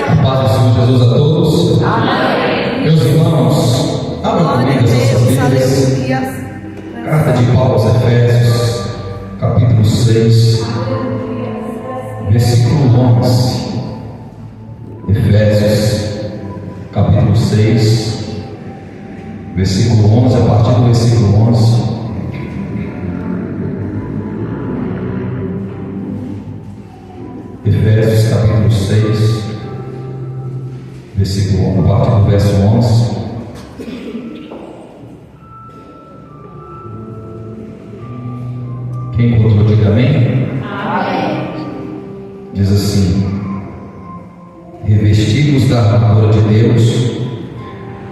A paz do Senhor Jesus a todos. Amém. Meus irmãos, abram comigo as nossas Bíblias. Carta de Paulo aos Efésios, capítulo 6, versículo 11. Efésios, capítulo 6, versículo 11, a partir do versículo 11. Efésios capítulo 6, versículo 1, a partir do verso 11. Quem encontrou, diga amém. Amém. Diz assim: revestidos da armadura de Deus,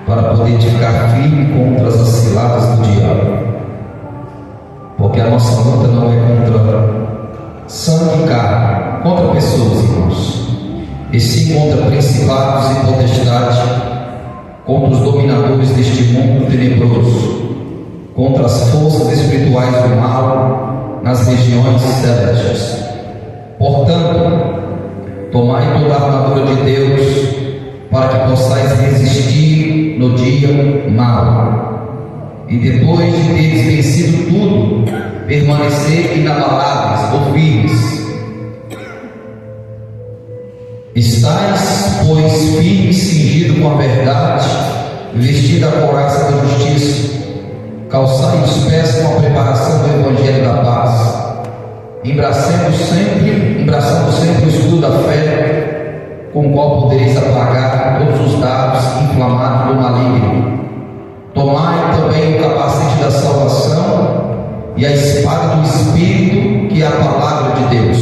para poder ficar firme contra as ciladas do diabo, porque a nossa luta não é contra sangue e carne, contra pessoas, irmãos, e sim contra principados e potestades, contra os dominadores deste mundo tenebroso, contra as forças espirituais do mal nas regiões celestes. Portanto, tomai toda a armadura de Deus, para que possais resistir no dia mau, e depois de teres vencido tudo, permanecer inabaláveis ou firmes. Estais, pois, firmes, cingido com a verdade, vestido a couraça da justiça, calçai os pés com a preparação do Evangelho da paz, embraçando sempre o escudo da fé, com o qual podereis apagar todos os dardos inflamados do maligno. Tomai também o capacete da salvação e a espada do Espírito, que é a palavra de Deus,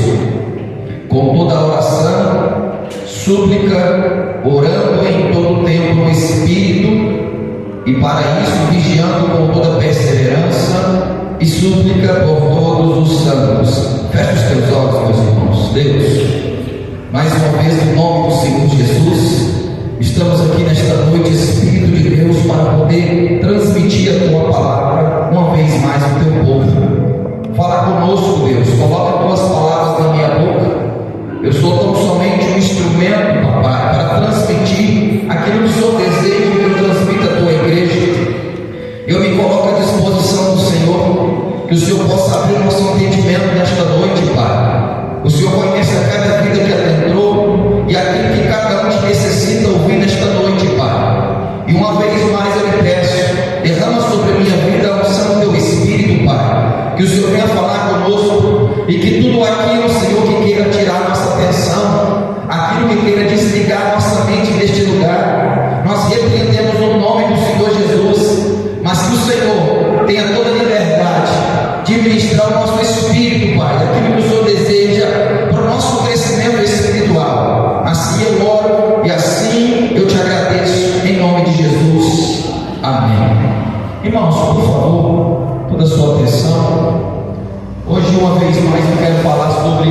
com toda a oração, súplica, orando em todo o tempo no Espírito, e para isso vigiando com toda perseverança e súplica por todos os santos. Feche os teus olhos, meus irmãos. Deus, mais uma vez, no nome do Senhor Jesus, estamos aqui nesta noite, Espírito de Deus, para poder transmitir a Tua palavra uma vez mais ao Teu povo. Fala conosco, Deus, coloca Tuas palavras na minha boca. Eu sou tão somente um instrumento, Papai, para transmitir aquilo que o Senhor deseja que eu transmita à Tua igreja. Eu me coloco à disposição do Senhor, que o Senhor possa abrir o nosso entendimento nesta noite, Pai. O Senhor conhece a cada vida que adentrou e aquilo que cada um necessita ouvir nesta noite, Pai. E uma vez mais eu lhe peço, derrama sobre a minha vida a unção do Teu Espírito, Pai. Que o Senhor venha falar conosco e que tudo aquilo, Senhor, que queira tirar nossa atenção, aquilo que queira desligar nossa mente deste lugar, nós repreendemos no nome do Senhor Jesus. Mas que o Senhor tenha toda a liberdade de ministrar o nosso espírito, Pai, daquilo que o Senhor deseja para o nosso crescimento espiritual. Assim eu oro e assim eu te agradeço, em nome de Jesus. Amém. Irmãos, por favor, toda a sua atenção. Hoje, uma vez mais, eu quero falar sobre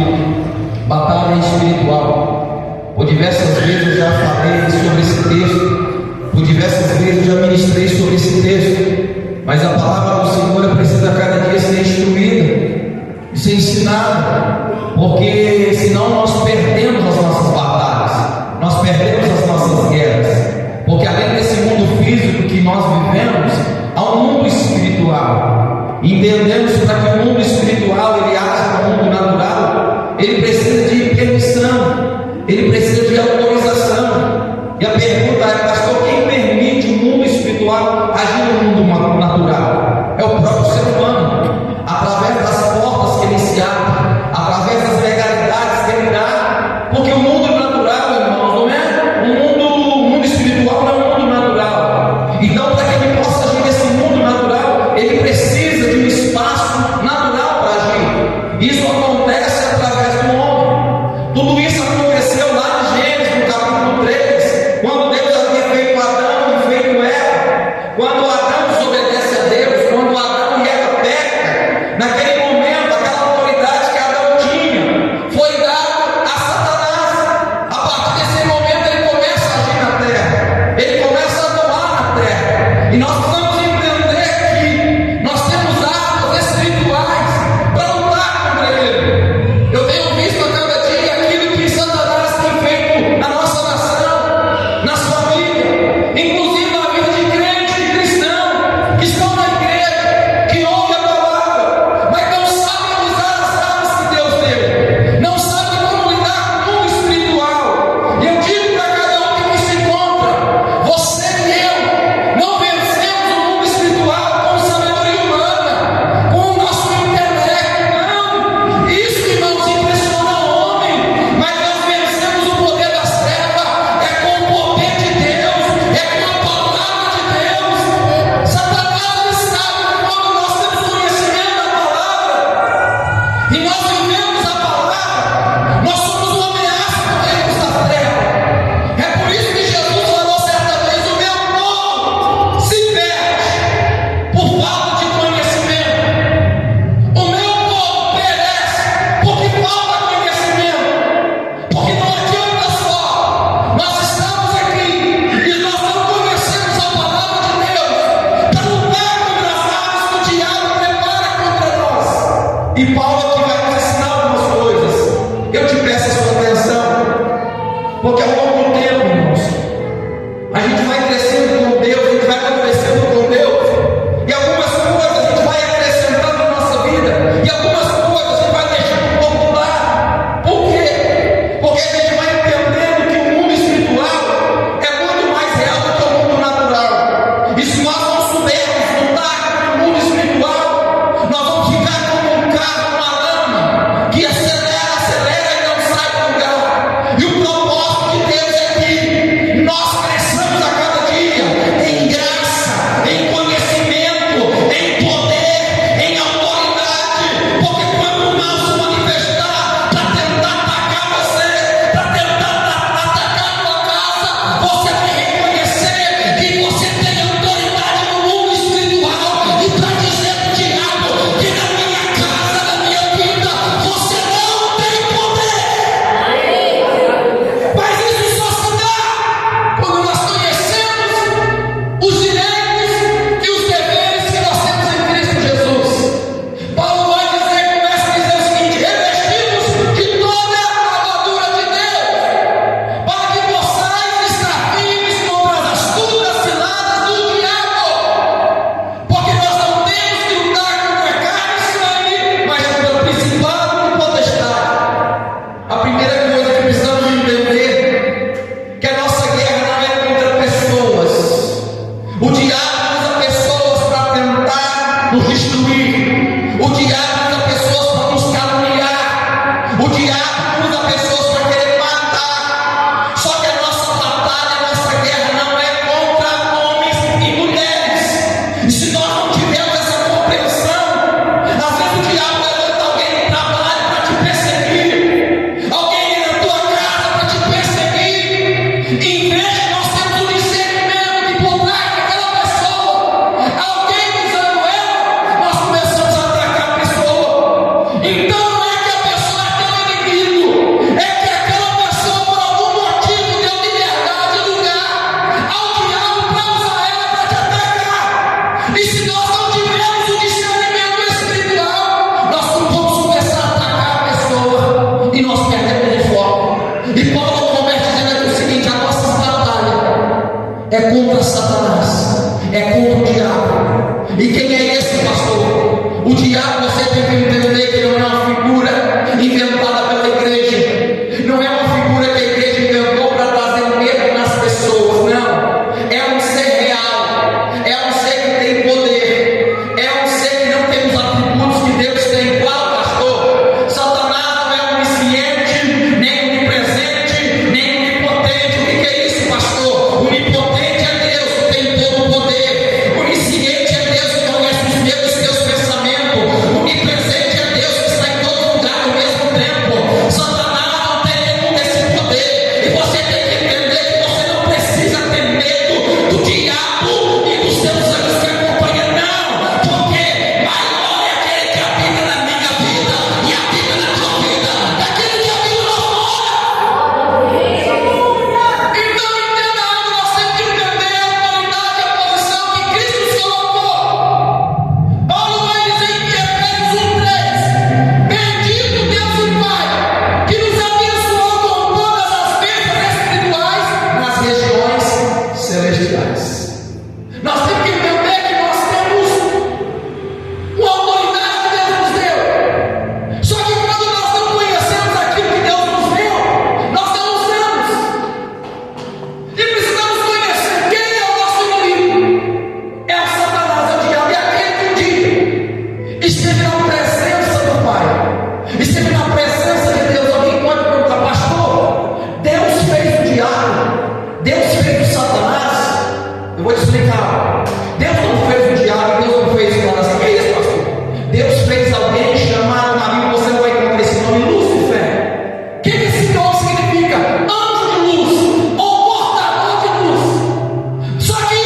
batalha espiritual. Por diversas vezes eu já falei sobre esse texto, por diversas vezes eu já ministrei sobre esse texto, mas a palavra do Senhor precisa cada dia ser instruída e ser ensinada, porque senão nós perdemos as nossas batalhas, nós perdemos as nossas guerras, porque além desse mundo físico que nós vivemos, há um mundo espiritual. Entendemos que para que o mundo espiritual ele haja no mundo natural, ele precisa de permissão, ele precisa de autorização. E a pergunta é, pastor, quem permite o mundo espiritual agir no mundo natural? É o próprio ser humano, através das portas que ele se abre, através das legalidades que ele dá. contra Satanás, é contra o diabo. E quem é esse, pastor? O diabo, você tem que entender que não é uma figura inventada pela igreja, não é uma figura que a igreja inventou para trazer medo nas pessoas, não. É um ser real, é um ser que tem poder, é um ser que não tem os atributos que Deus tem. Qual, pastor? Satanás não é onisciente, nem onipresente, nem onipotente. O que é isso, pastor? Onipotente é Deus que tem todo o poder, onisciente é Deus que conhece os meus e teus pensamentos, onipresente é Deus que está em todo lugar ao mesmo tempo. Satanás não tem nenhum desse poder, e você tem que entender que você não precisa ter medo do diabo e dos seus anjos que acompanham, não, porque maior é aquele que habita na minha vida e habita na tua vida, daquele que habita lá fora. Então entenda algo, nós temos que entender a autoridade e a posição que Cristo se colocou. Paulo vai dizer em Efésios 1:3: bendito Deus e Pai, que nos abençoou com todas as bênçãos espirituais nas regiões celestiais. Nós temos que entender que nós temos uma autoridade que Deus nos deu. Só que quando nós não conhecemos aquilo que Deus nos deu, nós não usamos. E precisamos conhecer quem é o nosso inimigo. É o Satanás, é o diabo, é aquele que um dia esteve na presença do Pai, esteve na presença de Deus. Alguém pode perguntar: pastor, Deus fez o diabo, Deus fez o Satanás? Eu vou te explicar. Deus não fez o diabo, Deus não fez o Satanás. O que é isso, pastor? Deus fez alguém chamado na Bíblia, você não vai encontrar esse nome, Lúcifer. O que esse nome significa? Anjo de luz, ou portador de luz. Só que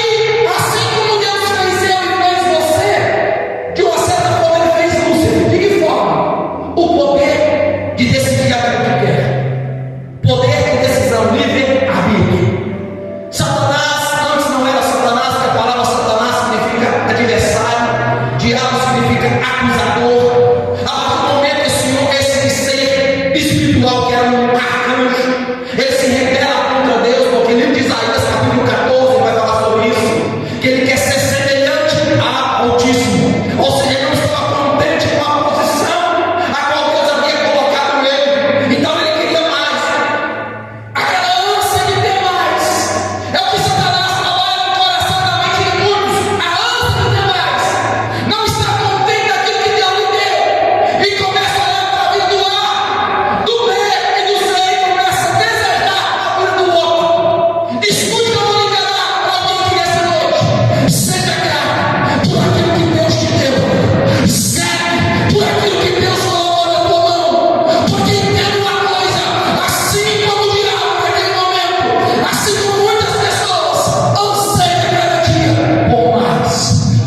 assim como Deus fez eu e fez você, de uma certa forma Ele fez Lúcifer. De que forma? O poder de decidir aquilo que quer, poder de decisão, livre-arbítrio. Satanás antes não era Satanás, porque a palavra Satanás significa adversário, diabo significa acusador. A partir do momento que esse senhor, esse ser espiritual que era um arcanjo, ele se rebela contra Deus, porque o livro de Isaías, capítulo 14, vai falar sobre isso, que ele quer ser semelhante ao Altíssimo, ou seja, ele não estava contente com a posição a qual Deus havia colocado ele, então ele queria mais, aquela ânsia de ter mais. É o que Satanás trabalha no coração da mente de muitos, a ânsia de ter mais, não está contente daquilo que Deus lhe deu, e começa a olhar para a vida do A, do B e do C, e começa a desejar a vida do outro. Escute que eu vou lhe enganar para alguém que nessa noite: seja grato por aquilo que Deus te deu, serve por aquilo que Deus colocou na tua mão, porque entenda uma coisa: assim como o diabo naquele momento, assim como muitas pessoas anseiam cada dia por mais,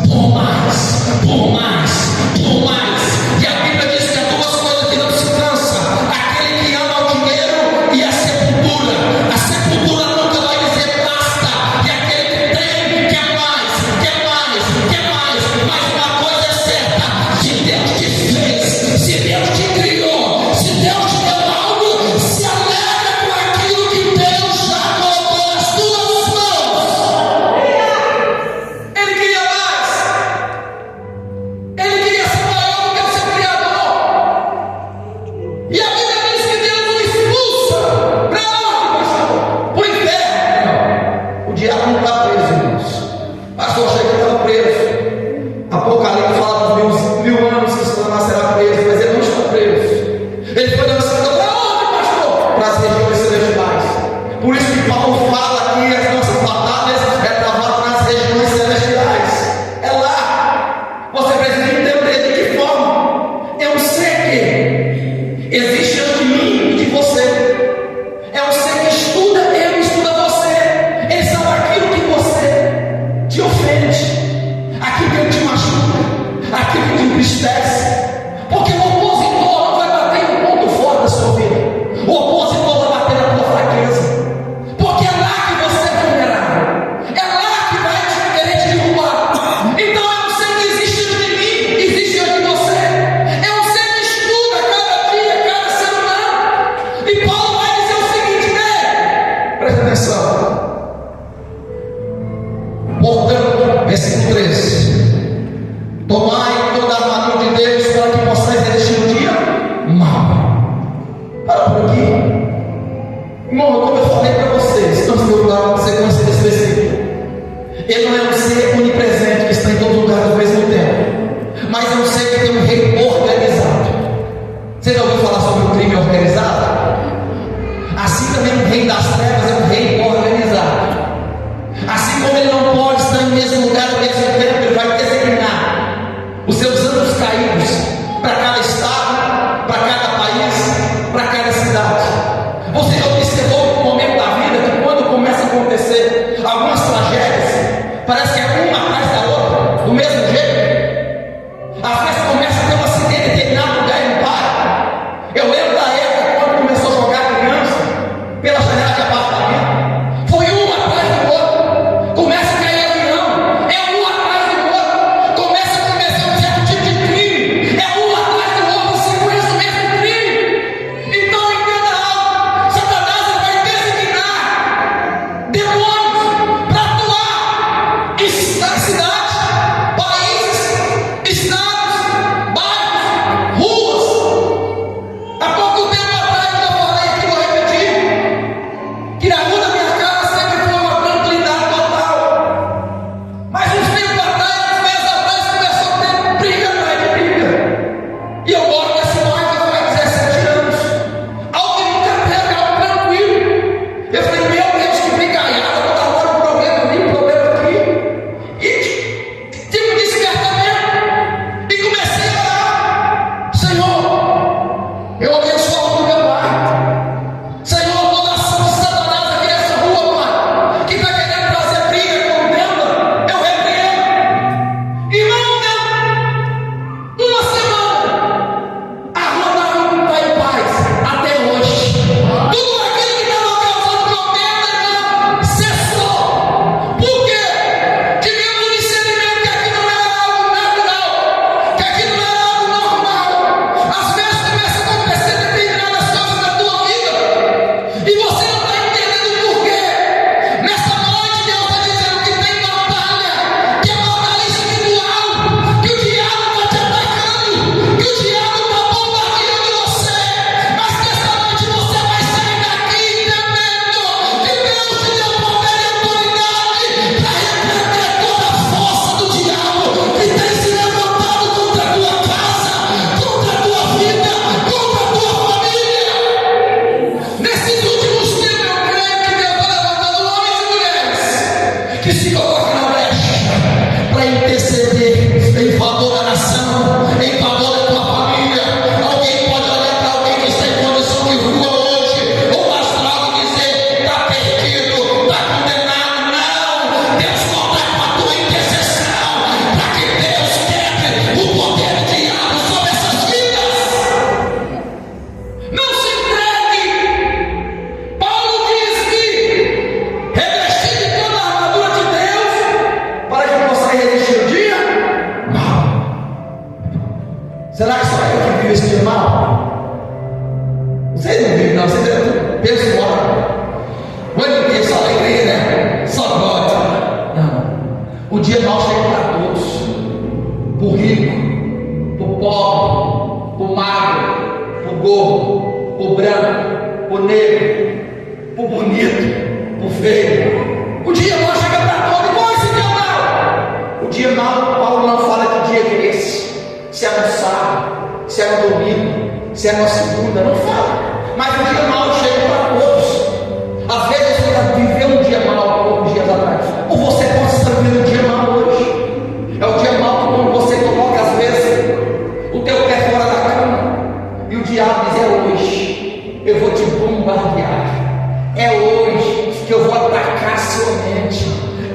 por mais, por mais, por mais. E a Bíblia diz que há duas coisas que não se cansa: aquele que ama o dinheiro e a sepultura. A sepultura nunca vai dizer basta, e aquele que tem quer mais, quer mais, quer mais. Mas uma coisa é certa: se Deus te fez, se Deus te criou, se Deus te deu algo, se alegra com aquilo que Deus já colocou nas tuas mãos. Ele queria mais, ele queria ser maior do que o seu Criador. E a Bíblia diz que Deus o expulsa para onde, pastor? Para o inferno. Não, o diabo não está preso, irmãos. Pastor, achei que estava preso. Apocalipse fala dos 1000 anos que Satanás será preso, mas ele não está preso. Ele foi lançado para onde, pastor? Para as regiões celestiais. Por isso que Paulo fala que as nossas batalhas é travada nas regiões celestiais. É lá. Você precisa entender de que forma. É um ser que existe antes de mim e de você. É um ser que estuda eu e estuda você. Ele sabe aquilo que você te ofende, aquilo que te machuca, aquilo que te entristece. Porque o opositor não vai bater em um ponto forte da sua vida. O opositor vai bater na tua fraqueza. Porque é lá que Irmão, como eu falei para vocês, nós temos dar uma sequência desse versículo. Ele não é um ser onipresente que está em todo lugar ao mesmo tempo, mas é um ser que tem um rei organizado. Você já ouviu falar sobre o crime organizado? Assim também o rei das trevas é um rei organizado. Assim como ele não pode estar em mesmo lugar ao mesmo tempo, ele vai designar os seus anjos caídos para cada estado, para cada país, para cada cidade. Você já observou no momento da vida que quando começa a acontecer algumas tragédias, parece que é uma atrás da outra, do mesmo jeito? Às vezes começa a ter um acidente em determinado lugar e não para. Eu lembro da época quando começou a jogar criança pela janela de apartamento. Foi um atrás do outro. Começa a cair avião. É um atrás do outro. Começa a começar um certo tipo de crime. É um atrás do outro. Você conhece o mesmo crime. Então entenda algo. Satanás vai designar demônios para atuar em cidades, países, estados, bairros, ruas. Há pouco tempo atrás eu falei aqui, vou repetir, que na rua da minha casa sempre foi uma tranquilidade total. Mas uns tempos atrás, meses atrás, começou a ter briga atrás de briga. E eu moro nesse bairro faz 17 anos. Algo que nunca teve, algo tranquilo. Eu falei, meu Deus, que brigaiada, vou dar agora um problema ali, um problema aqui. E tive um despertamento. E comecei a orar. Senhor, eu abençoo o meu pai. Senhor, toda ação de Satanás aqui nessa rua, Pai, que está querendo trazer briga, contenda, eu repreendo. Irmão, uma semana, a rua não está em paz até hoje. Tudo aquilo que estava causando contenda, irmão, cessou. Por quê? Tivemos um discernimento que aqui não era algo natural, que aqui não era algo normal. Às vezes começa a acontecer determinadas coisas na tua vida e você não está entendendo por quê. Nessa noite Deus está dizendo que tem batalha, que é batalha espiritual, que o diabo está te atacando, que o diabo está bombardeando você, mas que essa noite você vai sair daqui entendendo que Deus te deu poder e autoridade para repreender toda a força do diabo que tem se levantado contra a tua casa, contra a tua vida, contra a tua família. Nesses últimos tempos eu creio que Deus está levantando homens e mulheres que se colocam na brecha para interceder em favor da nação, em favor da tua família. Alguém pode olhar para alguém que está em condição de rua hoje, ou astral e dizer: está perdido, está condenado. Não, Deus conta com a tua intercessão para que Deus quebre o poder do diabo sobre essas vidas. Não se entregue. Paulo diz que revestir de toda a armadura de Deus para que possa resistir o dia mal. Será que só eu que vivo esse dia mal? Vocês não vivem, não. Vocês pensam embora. O ano inteiro só alegria, né? Só glória. Não. O dia mal chega para todos. Para o rico, para o pobre, para o magro, para o gordo, para o branco, para o negro, para o bonito, para o feio. O dia mal chega para todos. E qual é esse dia mal? O dia mal, Paulo não fala que dia que é esse. Se é no sábado, se é no domingo, se é na segunda, não fala. Mas o dia mal chega para todos. Às vezes você já viveu um dia mal poucos dias atrás, ou você pode estar vivendo um dia mal hoje. É o dia mal que quando você coloca às vezes o teu pé fora da cama e o diabo diz: é hoje, eu vou te bombardear. É hoje que eu vou atacar a sua mente.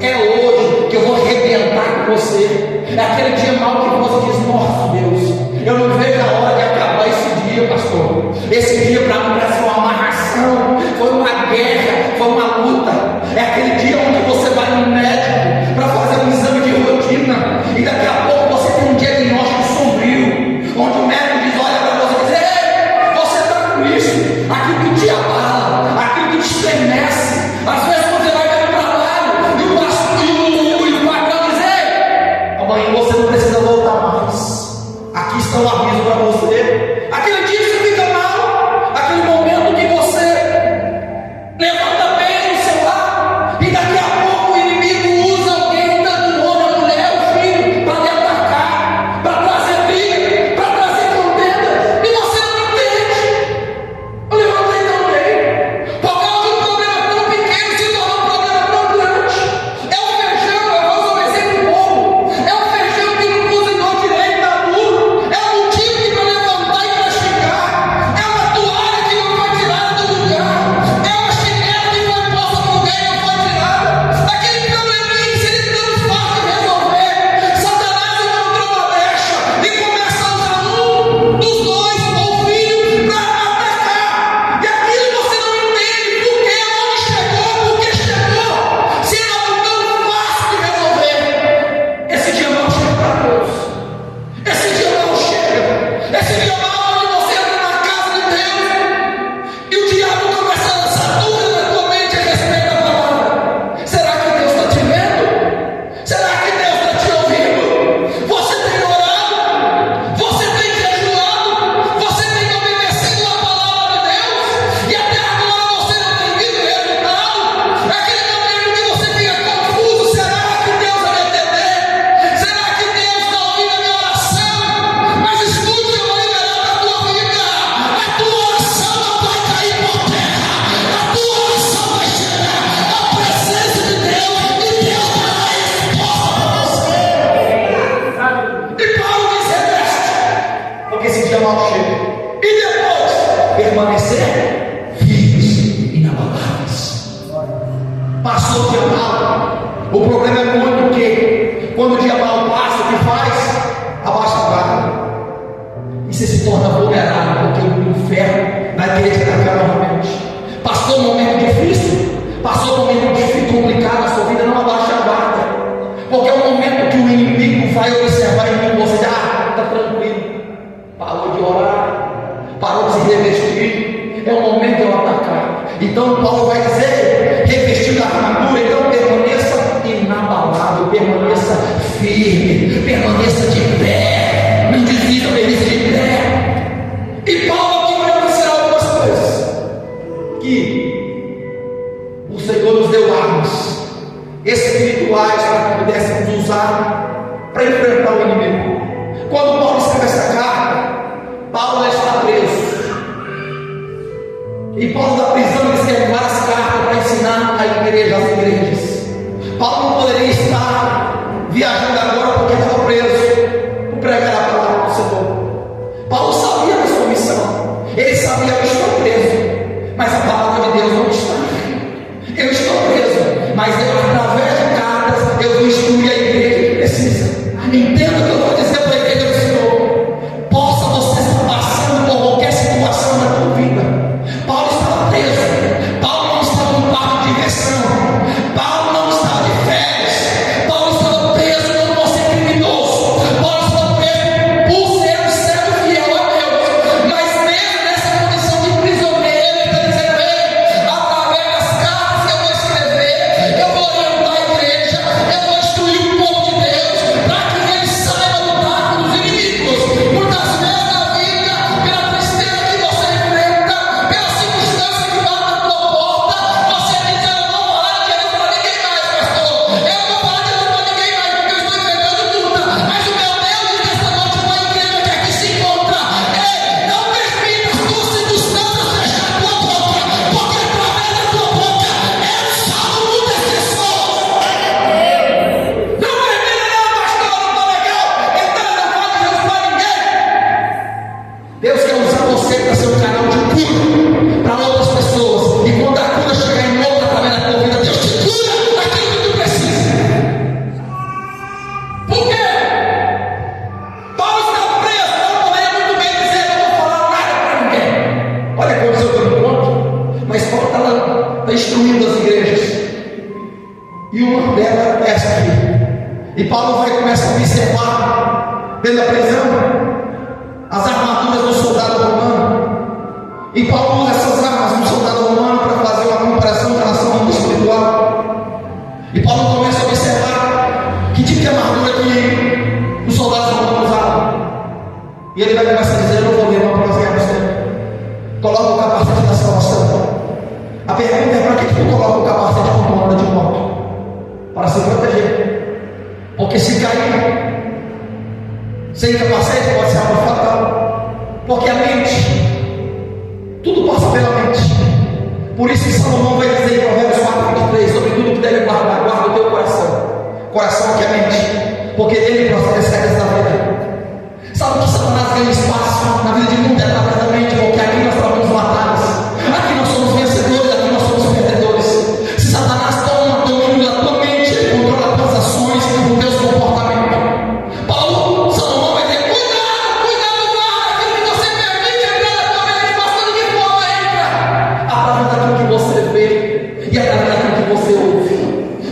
É hoje que eu vou arrebentar com você. É aquele dia mal que você diz: nossa Deus, eu não vejo a hora de acabar esse dia, pastor. Esse dia para mim parece uma amarração, foi uma guerra, foi uma luta. É aquele dia onde você vai no médico para fazer um exame de rotina e daqui a pouco você tem um diagnóstico sombrio, onde o médico diz: olha para você e diz: ei, você está com isso, aquilo que te abala, aquilo que te estremece. Às vezes você vai para o trabalho e o pastor e o patrão diz: ei, amanhã você não precisa voltar mais. Aqui está um aviso para você. Aquele dia você fica mal, aquele momento que você Passou o dia mal. O problema é muito que quando o dia mal passa, o que faz? Abaixa a guarda. E você se torna vulnerável, porque o inferno vai querer te atacar novamente. Passou um momento difícil, passou um momento difícil, complicado na sua vida, não abaixa a guarda. Porque é o momento que o inimigo vai observar em mim, você está tranquilo, parou de orar, parou de se revestir, é o momento de eu atacar. Então Paulo vai dizer, revestido da armadura, então permaneça inabalável, permaneça firme, permaneça de pé, não desista, permaneça de pé. E Paulo aqui vai ensinar algumas coisas, que o Senhor nos deu armas espirituais para que pudéssemos usar para enfrentar o inimigo. Quando Paulo escreve essa carta, Paulo está preso. E Paulo da prisão ele escreve várias cartas para ensinar a igreja, as igrejas. Paulo não poderia estar viajando agora porque estava preso por pregar a palavra do Senhor. Paulo sabia da sua missão. Ele sabia que eu estou preso, mas a palavra de Deus não está. Eu estou preso, mas através de cartas eu vou instruir a igreja que precisa. Entenda o que eu vou dizer para a igreja do Senhor. Possa você estar passando por qualquer situação na tua vida. Paulo estava preso. Paulo não estava no parque de diversão. Paulo não estava de férias. Paulo estava preso por ser criminoso. Paulo estava preso por ser um servo fiel a Deus. Mas mesmo nessa condição de prisioneiro, ele está dizendo: ei, através das cartas que eu vou escrever, eu vou orientar a igreja, eu vou instruir o povo de Deus, para que ele saiba lutar com os inimigos. Muitas vezes na vida, pela tristeza que você enfrenta, pela circunstância que bate na tua porta, você diz: eu não vou falar de Jesus para ninguém mais, pastor. Eu não vou falar de Jesus para ninguém mais, porque eu estou enfrentando luta. Mas o meu Deus diz nesta noite para a igreja que aqui se encontra: ei, não permita as tuas circunstâncias fechar a tua boca, porque através da tua boca eu salvo muitas pessoas. Não permita, não, pastor, não está legal. Então eu não falo de Jesus para ninguém. Deus quer usar você para ser um canal de cura para outras pessoas. E quando a cura chegar em outra através da tua vida, Deus te cura aquilo que tu precisa. Por quê? Paulo está preso, não poderia muito bem dizer: eu não vou falar nada para ninguém. Olha a condição que eu me encontro. Mas Paulo está instruindo as igrejas. E uma delas é essa aqui. E Paulo vai começar a observar dentro da prisão as armaduras do soldado romano. E Paulo usa essas armas do soldado romano para fazer uma comparação em relação ao mundo espiritual. E Paulo começa a observar que tipo de armadura que os soldados romanos usavam. E ele vai começar a dizer: eu não vou ler, não, para nós ganharmos tempo. Coloca o capacete da salvação. A pergunta é: para que tu coloca o capacete quando anda de moto? Para se proteger. Porque se cair sem capacete pode ser algo fatal. Porque a mente, tudo passa pela mente. Por isso que Salomão vai dizer em Provérbios 4:23: sobre tudo que deve guardar, guarda o teu coração. Coração que é mente, porque dele procede as regras da vida. Sabe que Satanás ganha espaço na vida de muita gente através da mente, porque aqui nós estamos matados, aqui nós somos vencedores, aqui nós somos perdedores. Se Satanás toma domínio da tua mente, ele controla as tuas ações, os teus comportamentos. Paulo, Salomão vai dizer: cuidado, guarda aquilo que você permite entrar na tua mente, passando de forma entra através daquilo que você vê e através daquilo que você ouve.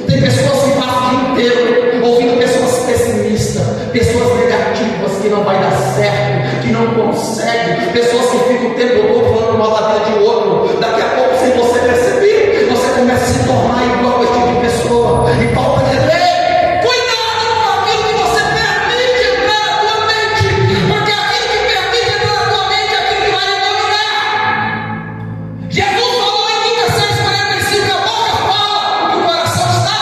Tem pessoas que passam o dia inteiro ouvindo pessoas pessimistas, pessoas negativas, que não vai dar certo, que não consegue, pessoas que ficam o tempo todo falando mal da vida de outro. Daqui a pouco, sem você perceber, você começa a se tornar igual a esse tipo de pessoa. E Paulo vai dizer: ei, cuidado com aquilo que você permite entrar na tua mente, porque aquilo que permite entrar na tua mente é aquilo que vai lhe dominar. Jesus falou em Lucas 6:45: a boca fala o que o coração está.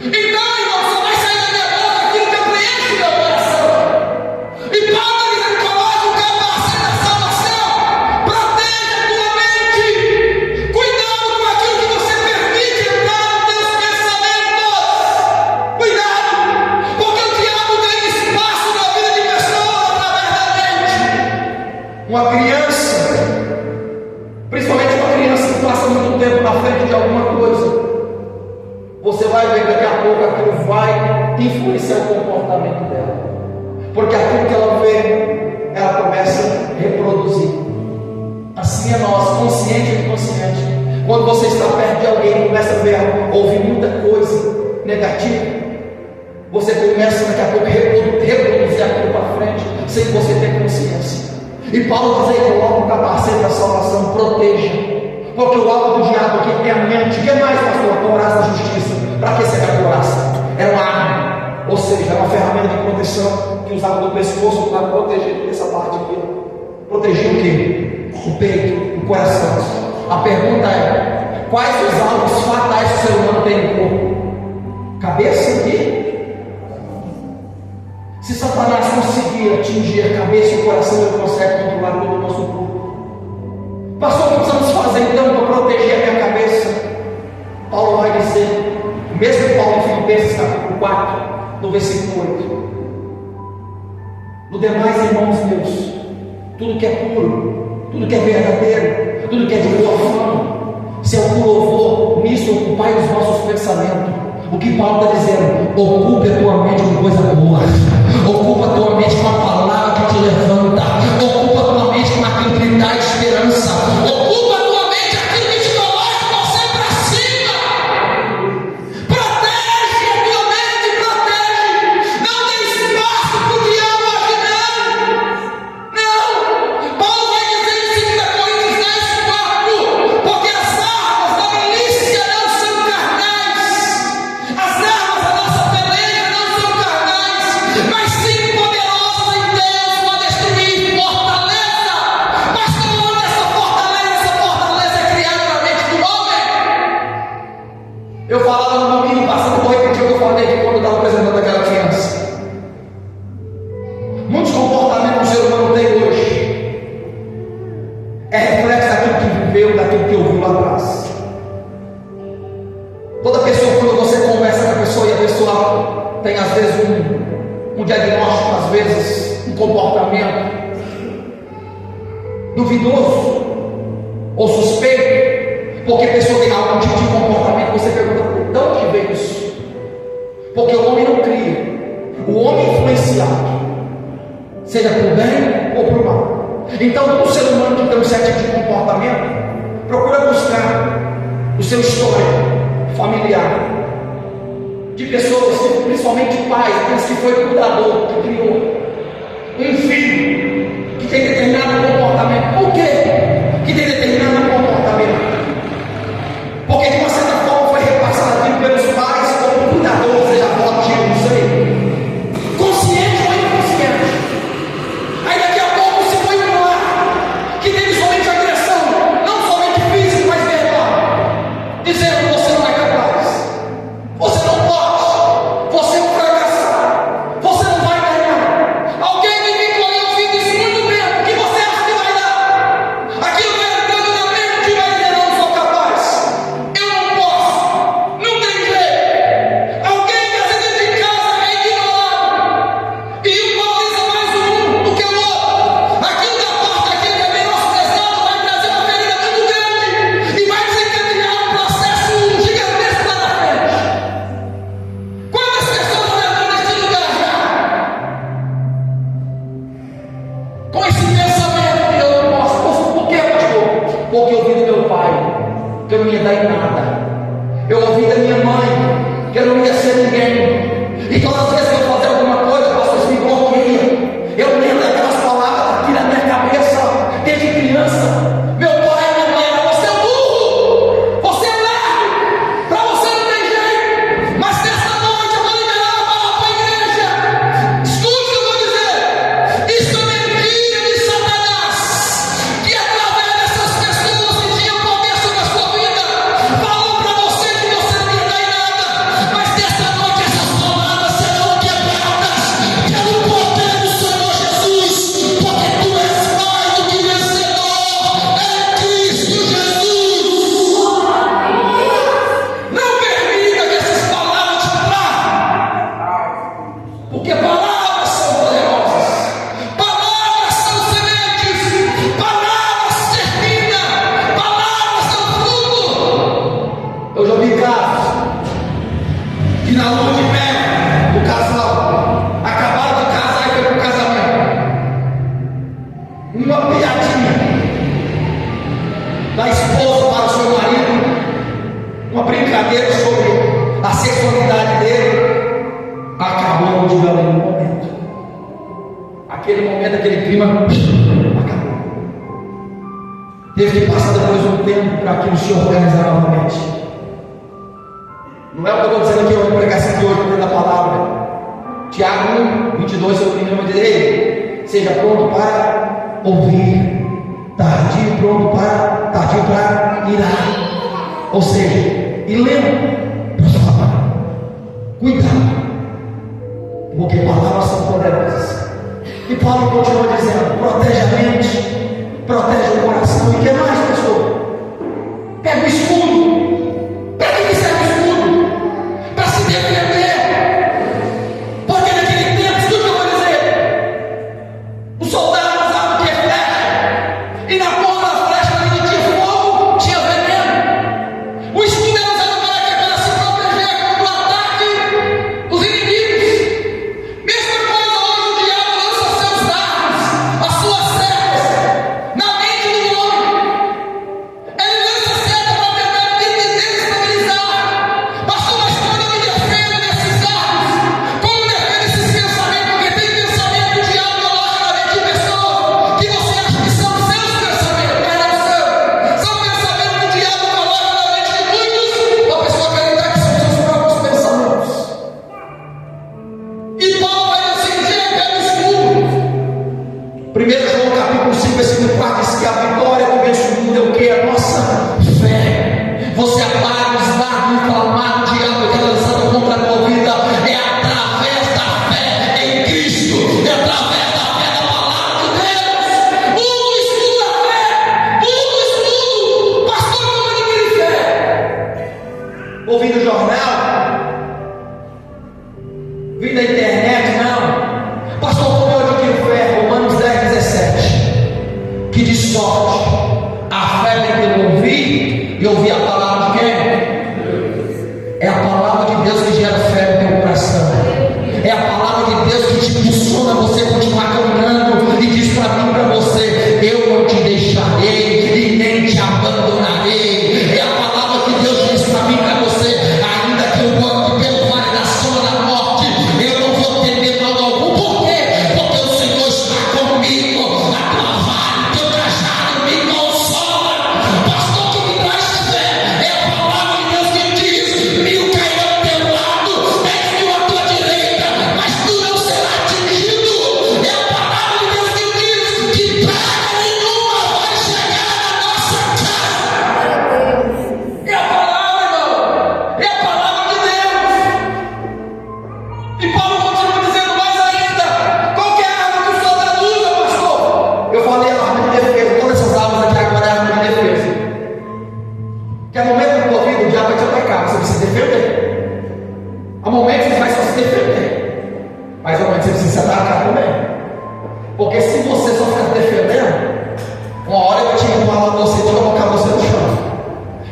Então, irmão, só vai sair da minha boca aquilo que eu preencho o meu coração. E Paulo diz: coloque o capacete da salvação para ter passa muito tempo na frente de alguma coisa, você vai ver que daqui a pouco aquilo vai influenciar o comportamento dela, porque aquilo que ela vê, ela começa a reproduzir. Assim é nós, consciente ou inconsciente. Quando você está perto de alguém, começa a ouvir muita coisa negativa, você começa daqui a pouco a reproduzir aquilo para frente, sem você ter consciência. E Paulo diz aí: coloca o capacete da salvação, proteja, porque o alvo do diabo aqui é a mente. O que mais, pastor? A couraça da justiça. Para que será a couraça? Era uma arma, ou seja, era uma ferramenta de proteção que usava no pescoço para proteger essa parte aqui. Proteger o quê? O peito, o coração. A pergunta é: quais os alvos fatais que o ser humano tem no corpo? Cabeça e... Se Satanás conseguir atingir a cabeça e o coração, ele consegue controlar todo o nosso corpo. Pastor, o que precisamos fazer então para proteger a minha cabeça? Paulo vai dizer, o mesmo Paulo em Filipenses capítulo 4, no versículo 8: no demais, irmãos meus, tudo que é puro, tudo que é verdadeiro, tudo que é de boa fama, se algum louvor, nisso ocupai os vossos pensamentos. O que Paulo está dizendo? Ocupe a tua mente com coisa boa, ocupa a tua mente com a palavra que te levanta, ocupa a tua mente com aquilo que te dá esperança, ocupa a tua mente aquilo que te coloca você para cima. Protege a tua mente, protege, não tem espaço para o diabo aqui, não. Paulo vai dizer em 2 Coríntios 10:4: porque as armas da milícia não são carnais, as armas da nossa peleja não são carnais, mas sim poderosas em Deus para destruir fortaleza. Mas como é essa fortaleza? Essa fortaleza é criada na mente do homem. Eu falava no domingo passado, vou repetir o que eu falei aqui quando eu estava apresentando aquela criança. Muitos comportamentos que o ser humano tem hoje é reflexo daquilo que viveu, daquilo que ouviu lá atrás. Toda pessoa, quando você conversa com a pessoa e a pessoa tem às vezes um diagnóstico, às vezes um comportamento duvidoso ou suspeito, porque a pessoa tem algum tipo de comportamento, você pergunta: de onde veio isso? Porque o homem não cria, o homem é influenciado, seja para o bem ou para o mal. Então, todo ser humano que tem um certo tipo de comportamento, procura buscar o seu histórico familiar, de pessoas, principalmente pais, aqueles que foi cuidador, que criou um filho que tem determinado comportamento. Por quê que tem determinado comportamento? Porque de uma certa forma foi repassado aquilo pelos pais como cuidador, seja avó, tio, não sei, consciente ou inconsciente. Aí daqui a pouco se foi um lar que teve somente agressão, não somente física, mas verbal, dizendo: você não é capaz, você não pode, você é um fracassado, você não vai ganhar. Alguém me vinculou e eu fiz isso muito tempo. O que você acha que vai dar? Aquilo vai entrando na mente e vai dizer: não sou capaz, eu não posso, não tem jeito. Alguém que às vezes dentro de casa é ignorado e um valoriza mais o um do que o outro. Aquilo da porta, aquilo que é menosprezado, vai trazer uma ferida muito grande e vai desencadear um processo gigantesco lá na frente. Quantas pessoas entram nesse lugar já com esse pensamento que eu não posso? Por quê, pastor? Porque eu ouvi do meu pai que eu não ia dar em nada, eu ouvi da minha mãe que eu não ia ser ninguém, e todas as vezes que eu fazer alguma coisa, pastor, isso me bloqueia. Eu lembro daquelas palavras aqui na minha cabeça desde criança. Meu pai e minha mãe eram: você é burro, você é lerdo, para você não tem jeito. Mas nessa noite eu vou liberar a palavra para a igreja. Escute o que eu vou dizer. Isso é mentira de Satanás, que através dessas pessoas que tinham poder sobre a sua vida, Eu já vi casos que na lua de mel do casal acabaram de casar e foi para o casamento. Uma piadinha da esposa para o seu marido, uma brincadeira sobre a sexualidade dele, acabou de dar um momento. Aquele momento, aquele clima acabou. Teve que passar depois um tempo para aquilo se organizar novamente. Não é o que eu estou dizendo aqui, eu vou pregar isso aqui hoje dentro da palavra. Tiago 1, 22, se eu não me engano, vai dizer: ei, seja pronto para ouvir, tardio para irar. Ou seja, e lembra para falar. Cuidado, porque palavras são poderosas. E Paulo continua dizendo: protege a mente, protege o coração. E o que mais, pastor? Pega o escudo. Para que serve o escudo? Para se defender. Porque naquele tempo, escuta o que eu vou dizer: o soldado usava o que? Flecha. E na ponta da flecha ali tinha fogo, tinha veneno. O escudo era usado para se proteger contra o ataque dos inimigos. Mesma coisa hoje, o diabo lança seus dardos, as suas setas, na mente do homem. Ele lança seta para tentar desestabilizar. Pastor, mas como eu me defendo desses dardos? Como eu defendo esses pensamentos? Porque tem pensamento que o diabo coloca na mente de pessoas que você acha que são seus pensamentos, mas não são. São pensamentos que o diabo coloca na mente de muitos, a pessoa acreditar que são seus próprios pensamentos. E Paulo vai assim dizer: pega o escudo. 1 João capítulo 5, versículo 4 diz que a vitória que vence o mundo é o que? A nossa fé. Você apaga os dardos inflamados do diabo que é lançado contra a tua vida. É através da fé em Cristo, é através da fé da palavra de Deus. Usa o escudo da fé, usa o escudo. Pastor, como adquirir fé? Ouvindo o jornal, vindo da internet, não. Pastor, como eu adquiro fé? Romanos 10:17, que diz sorte. A fé vem pelo ouvir, e ouvir a palavra de quem? É a palavra de Deus que gera fé no teu coração. É a palavra de Deus que te impulsiona a você continuar caminhando e diz para mim e para você: eu não te deixarei e nem te abandonarei. É a palavra que Deus diz para mim e para você: ainda que eu ande pelo vale da sombra da morte, eu não vou temer mal algum. Por quê? Porque o Senhor está comigo. A tua vara, o teu cajado me consola. Pastor, que me traz fé é a palavra de Deus que diz: 1000 cairão ao teu lado, 10.000 à tua direita, mas tu não serás atingido. É a palavra de Deus que diz que praga nenhuma vai chegar na nossa casa. É a palavra, irmão. É a palavra de Deus. E Paulo continua dizendo mais ainda: qual que é a arma que o soldado usa, pastor? Eu falei a arma de defesa. Todas essas armas aqui agora é a arma de defesa. Que é momento da tua vida, o diabo vai te atacar, você precisa se defender. Há momentos que você vai só se defender, mas há momentos que você precisa se atacar também. Porque se você só ficar se defendendo, uma hora eu vou te empurrar você e te colocar você no chão.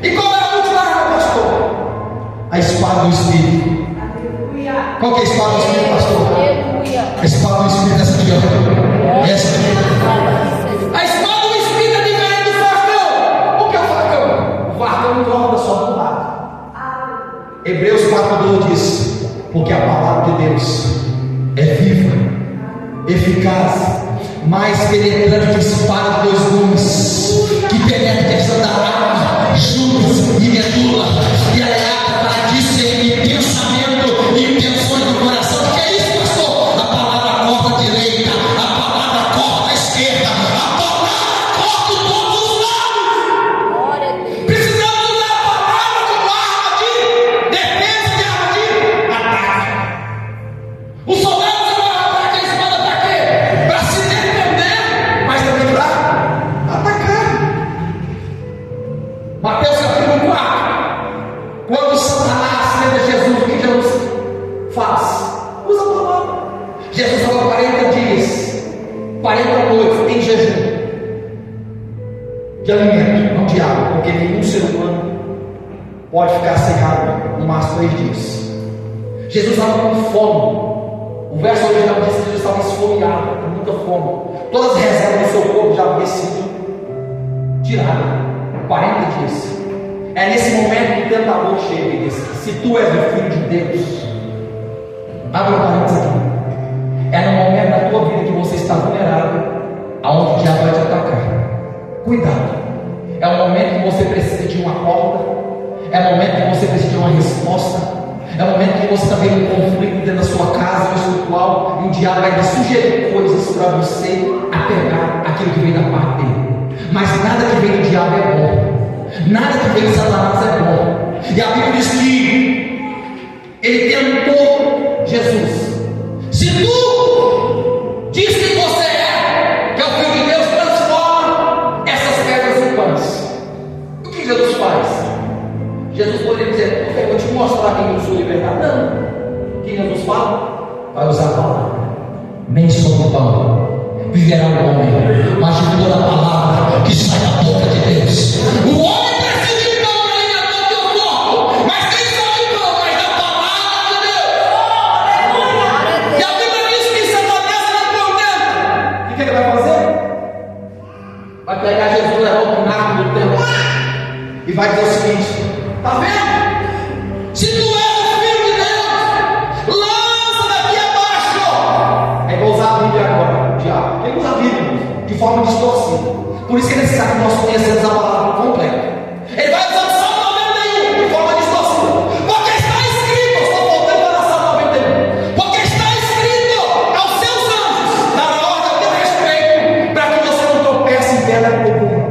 E qual é a última arma, pastor? A espada do Espírito. Qual que é a espada do Espírito, pastor? A espada do Espírito é essa aqui, ó. Essa aqui. A espada do Espírito é diferente do facão. O que é o facão? O facão não corta só de um lado. Hebreus 4:12 diz: porque a palavra de Deus é viva, eficaz, mais penetrante que espada de 2 gumes, que penetra a questão da alma, juntas e medula, e ela é apta para discernir pensamento e intenções do coração. O que é isso, pastor? A palavra corta a direita, a palavra corta a esquerda, a palavra corta todos os lados. Precisamos usar a palavra como arma de defesa e arma de ataque. O soldado usa uma arma para que a espada para quê? Para se defender, mas também para atacar. Mateus capítulo 4, quando Satanás lembra Jesus, o que Jesus faz? Usa a palavra. Jesus falou 40 dias, 40 noites em jejum de alimento, não de água, porque nenhum ser humano pode ficar sem água no máximo 3 dias. Jesus estava com fome. O verso original diz que Jesus estava esfomeado, com muita fome. Todas as reservas do seu corpo já haviam sido tiradas. 40 dias. É nesse momento que o tentador chega e diz: se tu és o Filho de Deus, abre o parênteses aqui. É no momento da tua vida que você está vulnerável, aonde o diabo vai te atacar. Cuidado. É o momento que você precisa de uma porta. É o momento que você precisa de uma resposta. É o momento que você está vendo um conflito dentro da sua casa, no espiritual, e o diabo vai sugerir coisas para você apegar aquilo que vem da parte dele. Mas nada que vem do diabo é bom. Nada que vem de Satanás é bom. E a Bíblia diz que ele tentou Jesus. Se tu diz que você que é o Filho de Deus, transforma essas pedras em pães. O que Jesus faz? Jesus poderia dizer: ok, vou te mostrar quem eu sou de verdade. Não. O que Jesus fala? Vai usar a palavra. Nem só do pão viverá o homem, mas de toda a palavra que sai da boca de Deus. O homem precisa de pão para alimentar o teu corpo, mas nem só de pão, mas da palavra de Deus. E a Bíblia diz que Satanás não contenta. O que ele vai fazer? Vai pegar Jesus, levar o pináculo do templo e vai dizer o seguinte: está vendo? Se tu és o Filho de Deus, lança daqui abaixo. Aí vou usar a Bíblia agora, diabo. Ele usa a Bíblia de forma distorcida. Por isso que é necessário que nós conheçamos a palavra completa. Ele vai usar o Salmo 91 de forma distorcida. Porque está escrito, eu estou voltando para o Salmo 91. Porque está escrito aos seus anjos, dará ordem ao teu respeito, para que você não tropece em pedra alguma.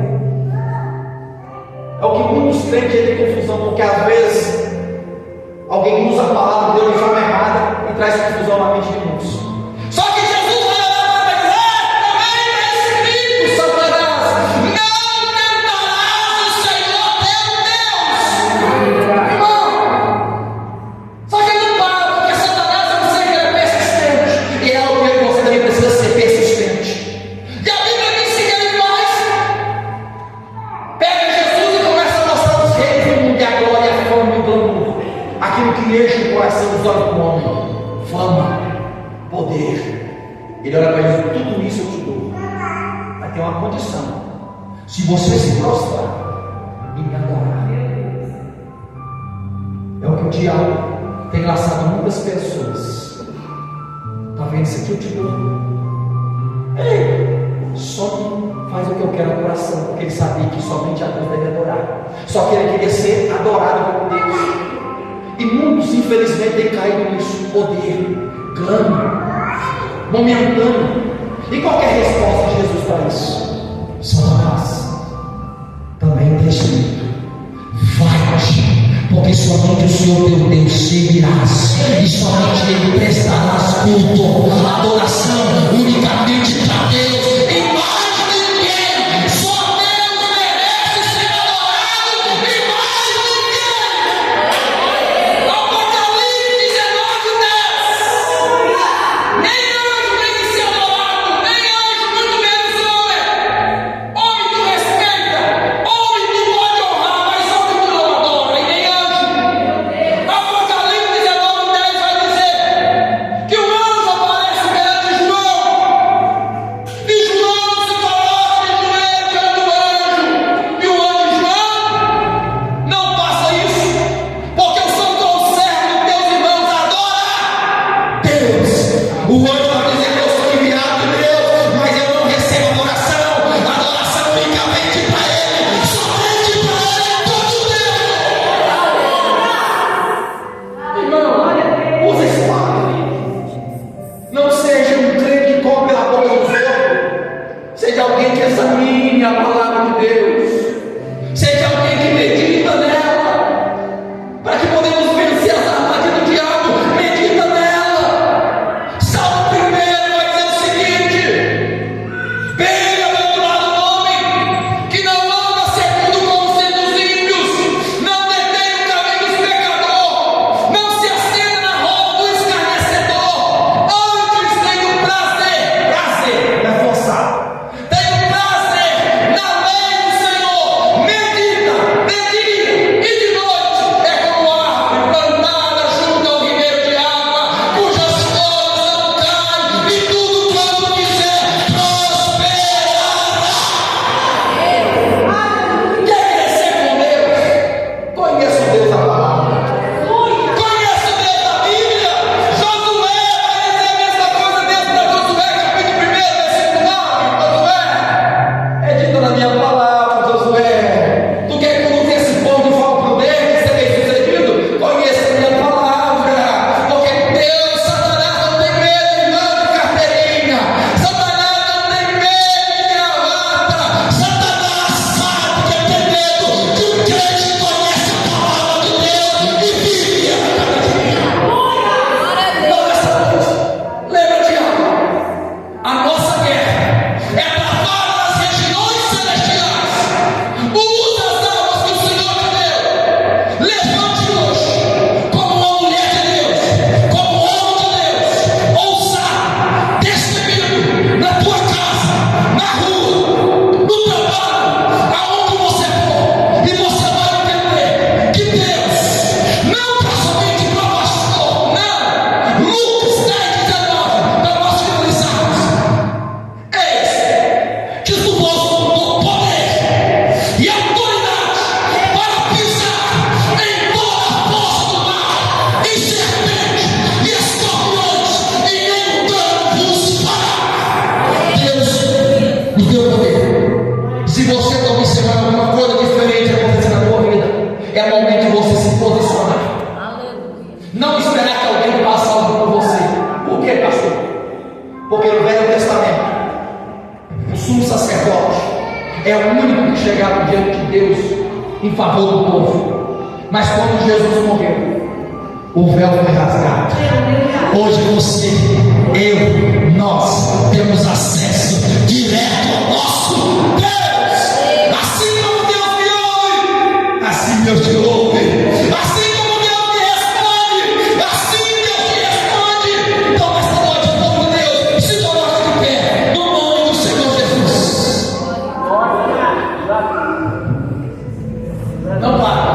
É o que muitos crentes entram em confusão, porque às vezes alguém usa a palavra de Deus de forma errada e traz confusão na mente de muitos. Só que Jesus vai olhar para dizer: também está escrito, Satanás, não tentarás o Senhor teu Deus. Irmão, só que ele não para, porque Satanás é um ser que é persistente, e é o que você também precisa ser persistente. E a Bíblia diz que ele faz: pega Jesus e começa a mostrar os reis do mundo, e a glória, a fama e o glamour, aquilo que enche o coração dos olhos do homem: fama, poder. Ele olha para Jesus: tudo isso eu te dou, mas tem uma condição: se você se prostrar e me adorar. É o que o diabo tem laçado muitas pessoas. Está vendo isso aqui? Eu te dou. Ei, só que faz o que eu quero no coração, porque ele sabia que somente a Deus deve adorar. Só que ele queria ser adorado por Deus. E muitos, infelizmente, têm caído nisso: poder, glamour, momentâneo. E qual é a resposta de Jesus para isso? Satanás, também está escrito: vai-te, porque somente o Senhor teu Deus servirás, e somente Ele prestarás culto, adoração unicamente para Deus, e mais ninguém. Só Deus merece ser adorado, e mais ninguém. Apocalipse 19:10. Nem anjo tem que ser adorado, nem anjo, muito menos homem. Homem tu respeita, homem tu pode honrar, mas homem tu não adora, e nem anjo. Apocalipse 19:10 vai dizer que o anjo aparece perante João, É momento de você se posicionar. Não esperar que alguém passe algo por você. Por quê, pastor? Porque no Velho Testamento, o sumo sacerdote é o único que chegava diante de Deus em favor do povo. Mas quando Jesus morreu, o véu foi rasgado. Hoje você, eu, nós temos acesso direto ao nosso Deus. Assim como Deus me ouve, assim Deus te ouve. Assim como Deus me responde, assim Deus te responde. Então nesta noite, o povo de Deus se coloca de pé no nome do Senhor Jesus. Não para.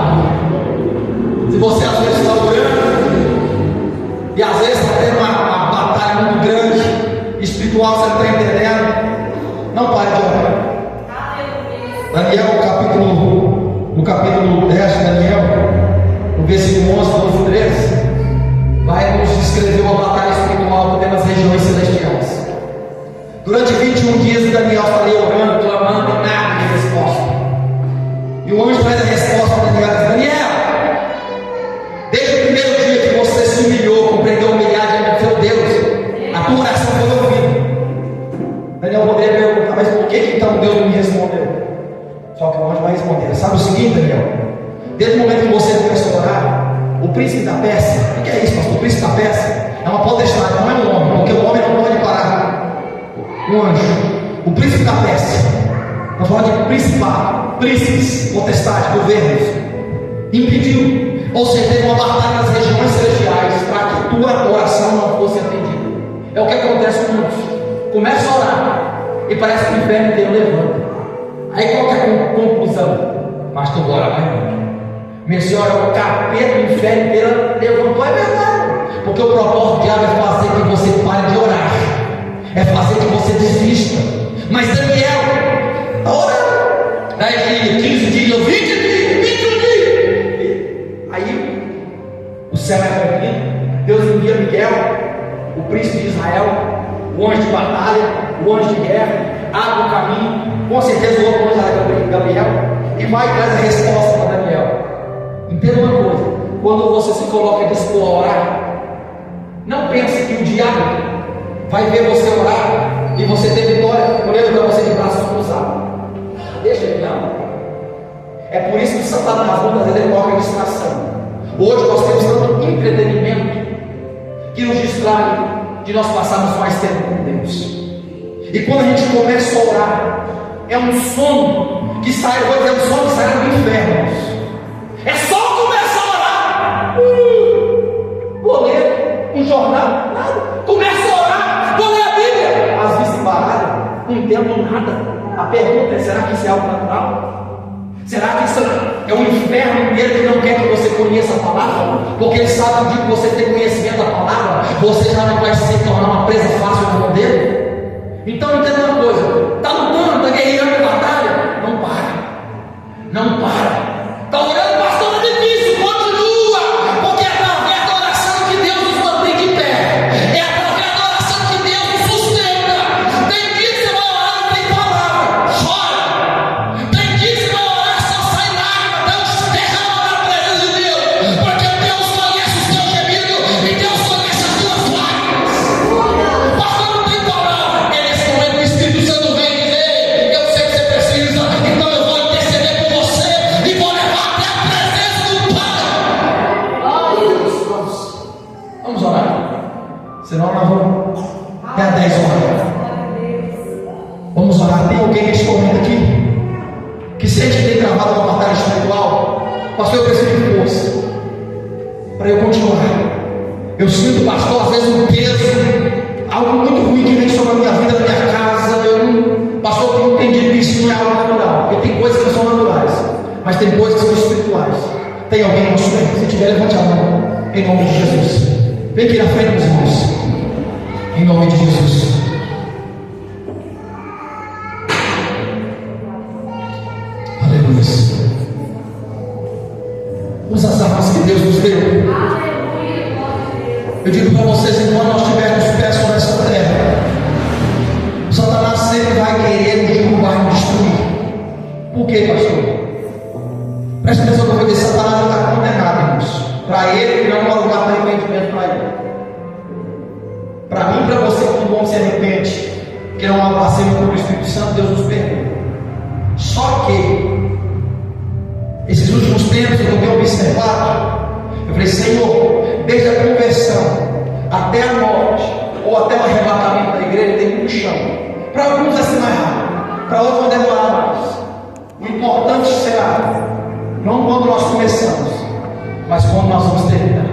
Se você às vezes está orando e às vezes está tendo uma batalha muito grande espiritual, você não está entendendo, não pare de orar. Daniel, no capítulo 10 de Daniel, no versículo 11, 12 e 13, vai nos descrever uma batalha espiritual que tem nas regiões celestiais. Durante 21 dias Daniel está ali orando, clamando, e nada de resposta. E o anjo traz a resposta para Daniel: Daniel, desde o primeiro dia que você se humilhou, compreendeu humilhar diante do seu Deus, a tua oração foi ouvida. Daniel poderia perguntar: mas por que então Deus não me respondeu? Só que o anjo vai responder: sabe o seguinte, Daniel? Desde o momento que você começou a orar, o príncipe da Pérsia, o que é isso, pastor? O príncipe da Pérsia é uma potestade, não é um homem, porque o homem não pode parar o anjo. O príncipe da Pérsia, nós falamos de principado, príncipes, potestade, governos, impediu. Ou seja, teve uma batalha nas regiões celestiais para que tua oração não fosse atendida. É o que acontece com muitos. Começa a orar e parece que o inferno inteiro levanta. Aí qual que é a conclusão? Mas tu ora mais não. Minha senhora, o capeta do inferno inteiro levantou, é verdade. Porque o propósito do diabo é fazer que você pare de orar, é fazer que você desista. Mas Daniel está orando 10 dias, 15 dias, 20 dias, 21 dias. Aí o céu é rompido, Deus envia Miguel, o príncipe de Israel, o anjo de batalha, o anjo de guerra, abre o caminho. Com certeza o outro anjo era Gabriel, e vai e traz a resposta para Daniel. Entenda uma coisa: quando você se coloca dispor a orar, não pense que o diabo vai ver você orar e você ter vitória olhando para você de braços cruzados. Deixa ele não. É por isso que Satanás muitas vezes ele coloca distração. Hoje nós temos tanto entretenimento que nos distrai de nós passarmos mais tempo com Deus. E quando a gente começa a orar, é um sono que sai, eu vou dizer, um sono que sai do inferno. É só começar a orar. Vou ler um jornal, nada. Começa a orar, vou ler a Bíblia. Às vezes baralho, não entendo nada. A pergunta é: será que isso é algo natural? Será que isso é um inferno inteiro que não quer que você conheça a palavra? Porque ele sabe que o dia que você tem conhecimento da palavra, você já não vai se tornar uma presa fácil do modelo. Então entenda uma coisa: está lutando, está guerreando a batalha, não para. Não para. Está orando, pastor, é difícil, continua. Porque é através da oração que Deus nos mantém de pé. É através da oração que Deus nos sustenta. Tem dia que você vai orar, não tem palavra, chora. Tem dia que você vai orar, só sai lágrima, Deus derrama na presença de Deus. Porque Deus conhece os teus gemidos e Deus conhece as tuas lágrimas. Pastor, não tem palavra. É nesse momento que o Espírito Santo vem dizer: eu sei que você precisa, então eu vou interceder por você e vou levar até a presença do Pai. Vamos orar. Senão nós vamos até a 10 horas. Vamos orar. Tem alguém nesse momento aqui que sente que tem travado uma batalha espiritual? Pastor, eu preciso de força para eu continuar. Eu sinto, pastor, às vezes um peso, algo muito ruim que vem sobre a minha vida, na minha casa. Pastor, eu não entendi que isso não é algo natural, porque tem coisas que não são naturais, mas tem coisas que são espirituais. Tem alguém no meio? Se tiver, levante a mão, em nome de Jesus. Vem aqui na frente dos irmãos, em nome de Jesus. Aleluia. Usa as armas que Deus nos deu. Eu digo para vocês: enquanto nós estivermos pés sobre essa terra, Satanás sempre vai querer nos derrubar e nos destruir. Por quê, pastor? Presta atenção no que eu vou dizer. Satanás Para ele, que não é um lugar para arrependimento para ele. Para mim e para você, que não se arrepende, que não há passeio pelo Espírito Santo, Deus nos perdoa. Só que, esses últimos tempos eu tenho observado, eu falei, Senhor, desde a conversão até a morte, ou até o arrebatamento da igreja, tem muito chão. Para alguns vai ser mais rápido, para outros vai demorar mais. O importante será, não quando nós começamos, mas quando nós vamos terminar.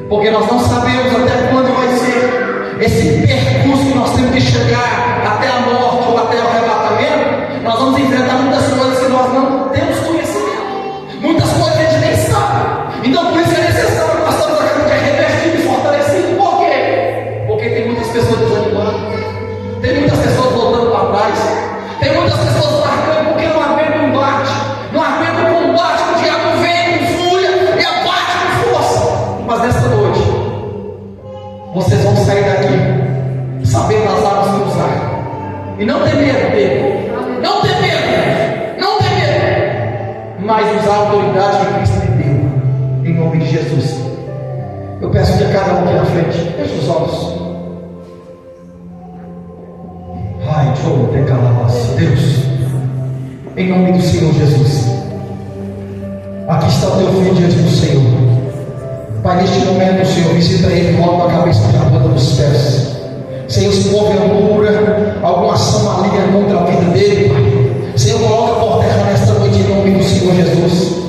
Porque nós não sabemos até quando vai ser esse percurso que nós temos que chegar até a morte ou até o arrebatamento. Nós vamos enfrentar muitas coisas que nós não temos conhecimento, muitas coisas que a gente nem sabe. Então por isso é necessário que nós estamos aqui revestido e fortalecido. Por quê? Porque tem muitas pessoas desanimando, tem muitas pessoas voltando para trás, tem muitas pessoas marcando porque não aguentam o combate, não aguentam o combate, o diabo vem com fúria e abate com força. Mas nesta noite vocês vão sair daqui sabendo as armas que usar e não ter medo dele, não ter medo, não ter medo, mas usar a autoridade que Cristo lhe deu, em nome de Jesus. Eu peço que a cada um aqui na frente feche os olhos. Ai, Deus, em nome do Senhor Jesus, aqui está o teu filho diante do Senhor. Pai, neste momento, Senhor, visita ele, volta a cabeça para a ponta dos pés. Senhor, se porventura alguma ação maligna contra a vida dele, Pai, Senhor, coloca por terra nesta noite em nome do Senhor Jesus.